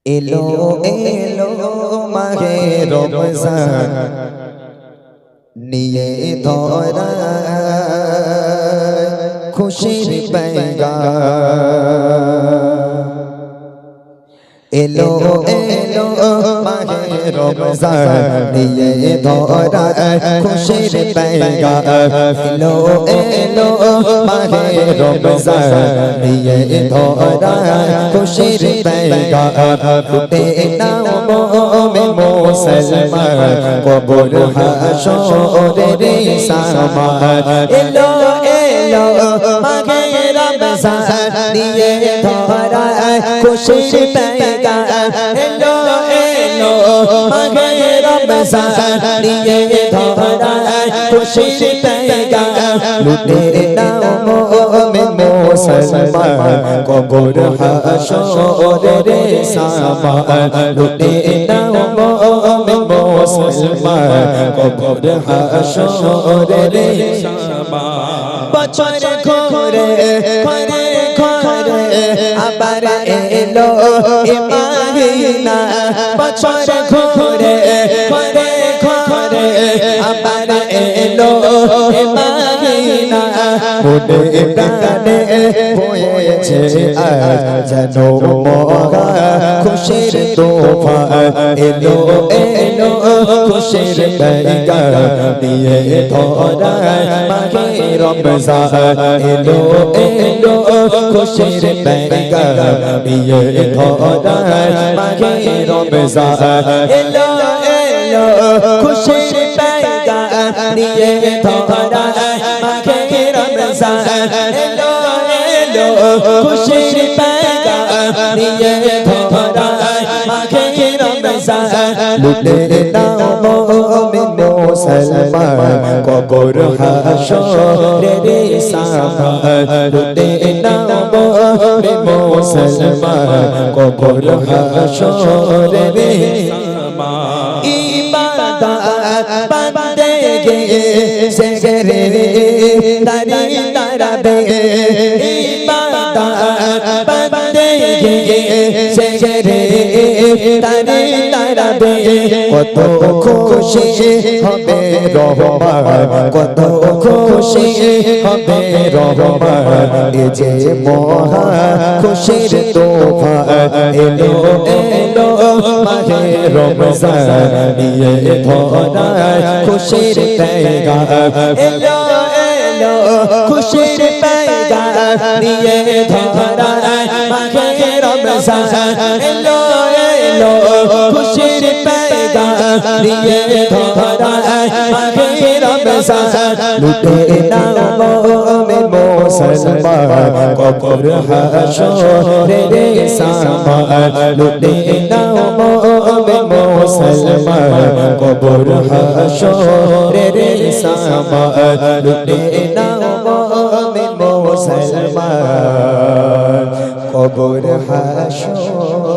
এলো এলো মাহে রমজান নিয়ে ধরা খুশির পেগাম। এলো এলো মাহে রমজান নিয়ে ধরা খুশির পেগাম। এলো এলো মাহে রমজান নিয়ে ধরা খুশির পেগাম। ফুটে নাও মোমিন মুসলমান কবর হাসরের সামান। এলো এলো মাহে রমজান নিয়ে ধরা খুশির পেগাম। এলো এলো মাহে রমজান নিয়ে ধরা খুশির পেগাম। লুটে নাও মোমিন মুসলমান কবর হাসরের সামান। লুটে নাও মোমিন মুসলমান কবর হাসরের সামান। বছর ঘুরে ঘরে ঘরে আবার এলো ইমাহিনা। বছর ঘুরে ঘরে ঘরে আবার এলো ইমাহিনা। মনে প্রাণে বয়েছে আজ যেন মহা খুশির তোফান। এলো এলো খুশির পেগাম নিয়ে ধরা মাহে রমজান। এলো এলো খুশির পেগাম নিয়ে ধরা মাহে রমজান। এলো এলো খুশির পেগাম নিয়ে ধরা মাহে রমজান। এলো এলো খুশির পেগাম নিয়ে ধরা মাহে রমজান। লুটে নাও মোমিন মুসলমান কবর হাসরের সামান। লুটে নাও মোমিন মুসলমান কবর হাসরের সামান। ইবাদত বন্দেগি সেগরে তারি তারাবে। ইবাদত বন্দেগি সেগরে তারি তারাবে। কত খুশি হবে রহমান কত খুশি হবে রহমান। এ যে মহা খুশির তোফান। এলো এলো মাহে রমজান নিয়ে ধরা খুশির পেগাম। এলো এলো খুশির পেগাম নিয়ে ধরা মাহে রমজান। এলো এলো খুশির পেগাম নিয়ে ধরা মাহে রমজান। লুটে নাও মোমিন মুসলমান কবর হাসরের সামান। লুটে নাও মোমিন মুসলমান কবর হাসরের সামান। লুটে নাও মোমিন মুসলমান কবর হাসরের